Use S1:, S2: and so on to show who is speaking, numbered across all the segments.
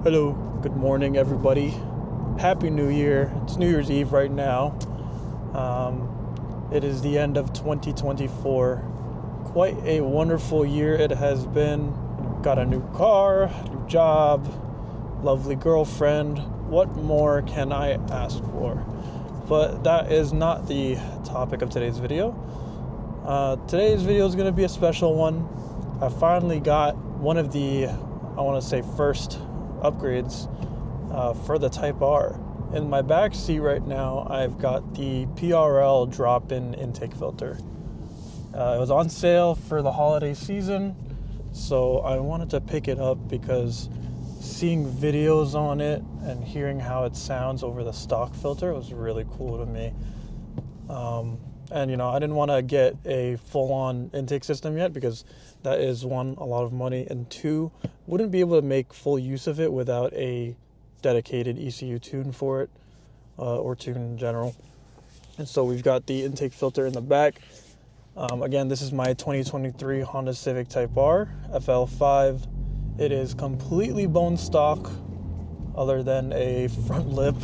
S1: Hello, good morning everybody. Happy New Year. It's New Year's Eve right now. It is the end of 2024. Quite a wonderful year it has been. Got a new car, new job, lovely girlfriend. What more can I ask for? But that is not the topic of today's video. Today's video is going to be a special one. I finally got one of the, first upgrades for the Type R. In my back seat right now, I've got the PRL drop-in intake filter. It was on sale for the holiday season, so I wanted to pick it up because seeing videos on it and hearing how it sounds over the stock filter was really cool to me. And I didn't want to get a full-on intake system yet because that is, one, a lot of money, and two, wouldn't be able to make full use of it without a dedicated ECU tune for it, or tune in general. And so we've got the intake filter in the back. Again, this is my 2023 Honda Civic Type R FL5. It is completely bone stock, other than a front lip,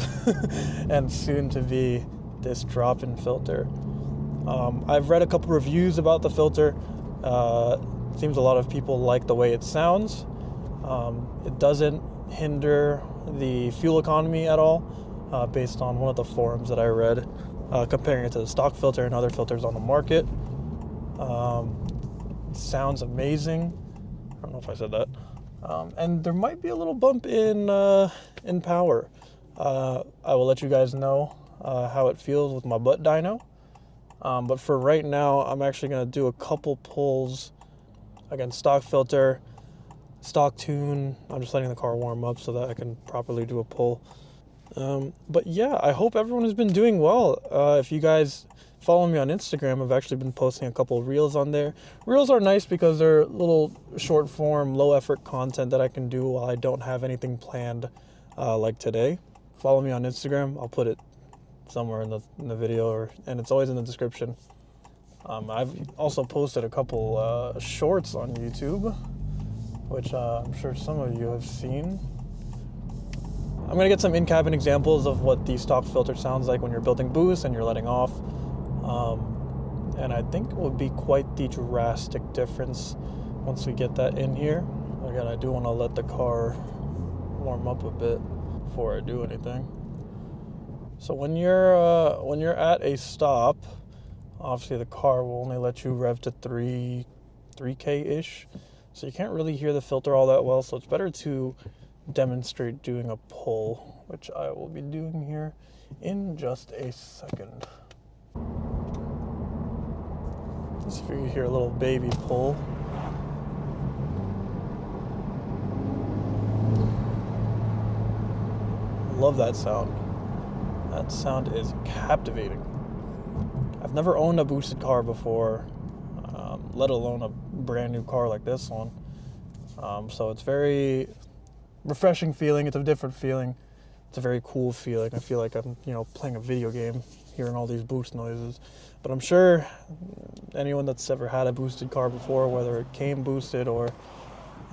S1: and soon to be this drop-in filter. I've read a couple reviews about the filter. Seems a lot of people like the way it sounds. It doesn't hinder the fuel economy at all, based on one of the forums that I read, comparing it to the stock filter and other filters on the market. It sounds amazing. I don't know if I said that. And there might be a little bump in power. I will let you guys know how it feels with my butt dyno. But for right now, I'm actually going to do a couple pulls. Again, stock filter, stock tune. I'm just letting the car warm up so that I can properly do a pull. But yeah, I hope everyone has been doing well. If you guys follow me on Instagram, I've actually been posting a couple of reels on there. Reels are nice because they're little short form, low effort content that I can do while I don't have anything planned, like today. Follow me on Instagram. I'll put it somewhere in the video, and it's always in the description. I've also posted a couple shorts on YouTube, which I'm sure some of you have seen. I'm going to get some in-cabin examples of what the stock filter sounds like when you're building boost and you're letting off. And I think it would be quite the drastic difference once we get that in here. Again, I do want to let the car warm up a bit before I do anything. So when you're at a stop, obviously the car will only let you rev to 3K-ish. So you can't really hear the filter all that well, so it's better to demonstrate doing a pull, which I will be doing here in just a second. Let's see if you can hear a little baby pull. Love that sound. That sound is captivating. I've never owned a boosted car before, let alone a brand new car like this one. So it's very refreshing feeling. It's a different feeling. It's a very cool feeling. I feel like I'm, playing a video game, hearing all these boost noises. But I'm sure anyone that's ever had a boosted car before, whether it came boosted or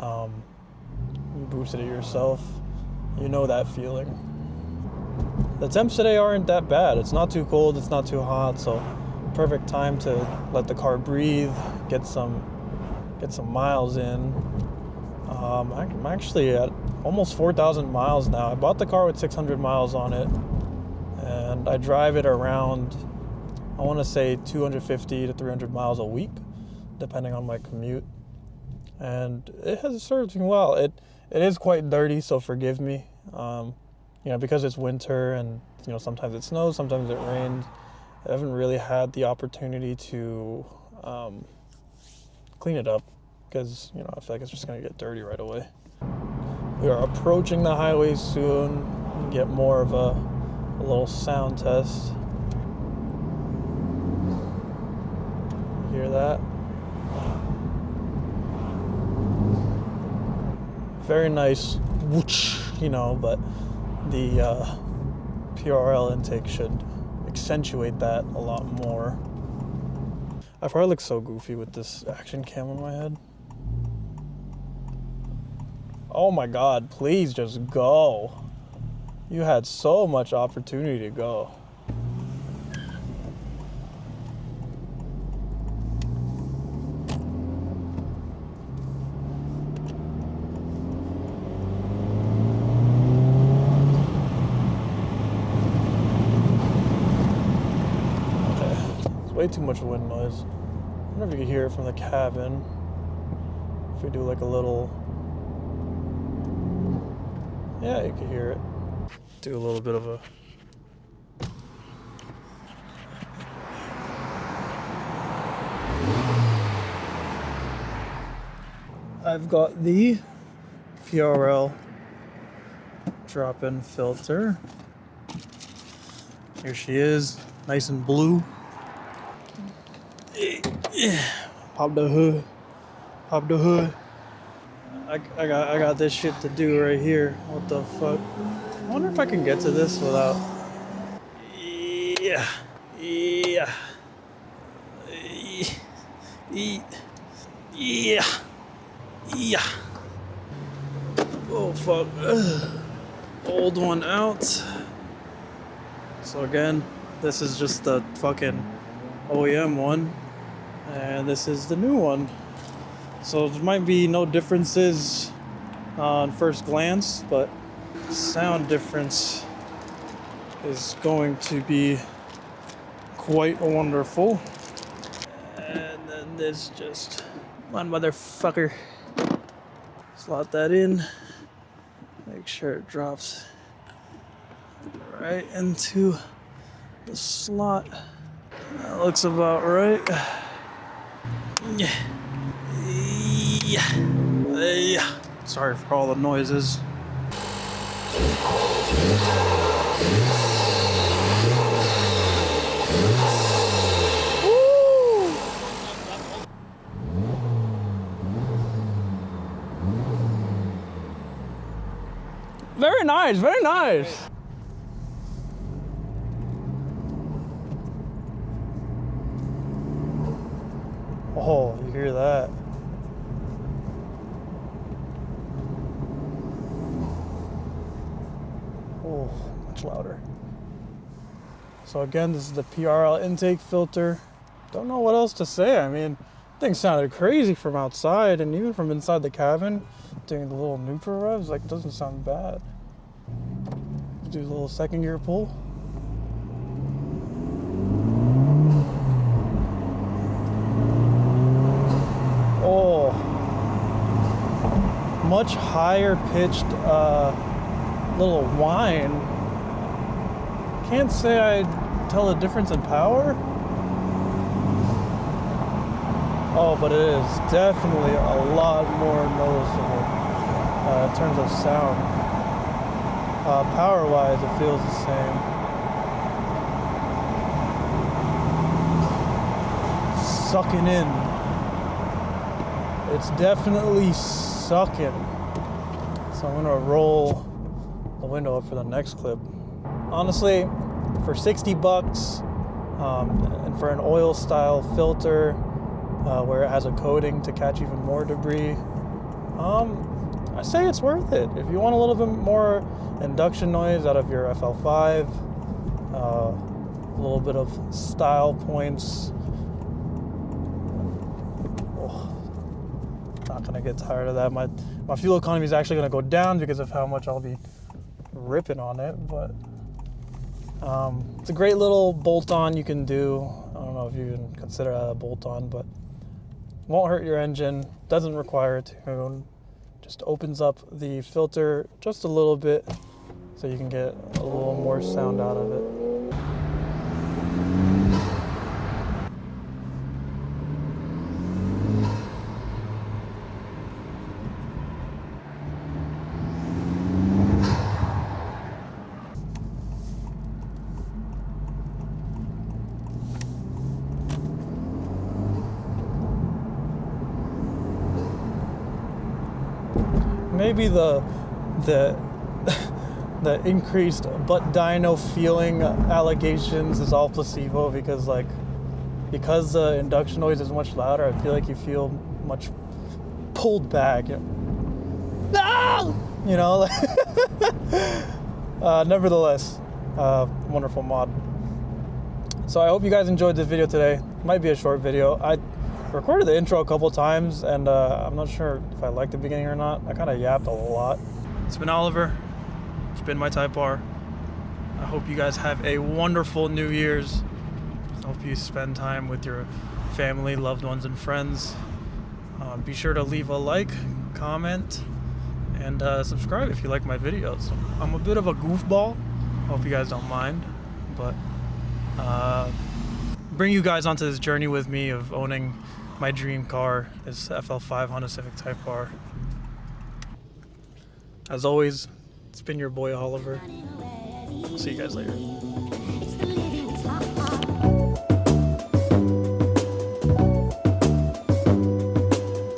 S1: you boosted it yourself, you know that feeling. The temps today aren't that bad. It's not too cold, it's not too hot, so perfect time to let the car breathe, get some miles in. I'm actually at almost 4,000 miles now. I bought the car with 600 miles on it, and I drive it around, I want to say 250 to 300 miles a week, depending on my commute. And it has served me well. It is quite dirty, so forgive me. Because it's winter and, sometimes it snows, sometimes it rains. I haven't really had the opportunity to clean it up because, I feel like it's just going to get dirty right away. We are approaching the highway soon. Get more of a little sound test. Hear that? Very nice whoosh, but the PRL intake should accentuate that a lot more. I probably look so goofy with this action cam on my head. Oh my God, please just go. You had so much opportunity to go. Way too much wind noise. I wonder if you can hear it from the cabin. If we do like a little... Yeah, you can hear it. Do a little bit of a... I've got the PRL drop-in filter. Here she is, nice and blue. Pop the hood. Pop the hood. I got this shit to do right here. What the fuck? I wonder if I can get to this without... Yeah. Yeah. Yeah. Yeah. Oh fuck. Old one out. So again, this is just the fucking OEM one, and this is the new one. So there might be no differences on first glance, but sound difference is going to be quite wonderful. And then this just one motherfucker. Slot that in. Make sure it drops right into the slot. That looks about right. Yeah. Yeah. Sorry for all the noises. Woo! Very nice, very nice. Oh, you hear that? Oh, much louder. So again, this is the PRL intake filter. Don't know what else to say. I mean, things sounded crazy from outside, and even from inside the cabin, doing the little neutral revs, like, it doesn't sound bad. Do a little second gear pull. Oh, much higher pitched little whine. Can't say I tell a difference in power. Oh, but it is definitely a lot more noticeable in terms of sound. Power-wise, it feels the same. Sucking in. It's definitely sucking. So I'm gonna roll the window up for the next clip. Honestly, for 60 bucks, and for an oil style filter, where it has a coating to catch even more debris, I say it's worth it. If you want a little bit more induction noise out of your FL5, a little bit of style points, not gonna get tired of that. My fuel economy is actually gonna go down because of how much I'll be ripping on it, but it's a great little bolt-on you can do. I don't know if you can consider that a bolt-on, but won't hurt your engine, doesn't require a tune, just opens up the filter just a little bit so you can get a little more sound out of it. Maybe the increased butt dyno feeling allegations is all placebo because the induction noise is much louder, I feel like you feel much pulled back. No! you know. Nevertheless, wonderful mod. So I hope you guys enjoyed this video today. It might be a short video. I recorded the intro a couple times, and I'm not sure if I liked the beginning or not. I kind of yapped a lot. It's been Oliver. It's been my Type R. I hope you guys have a wonderful New Year's. I hope you spend time with your family, loved ones, and friends. Be sure to leave a like, comment, and subscribe if you like my videos. I'm a bit of a goofball. Hope you guys don't mind, but bring you guys onto this journey with me of owning my dream car, this FL5 Honda Civic Type R. As always, it's been your boy Oliver. See you guys later.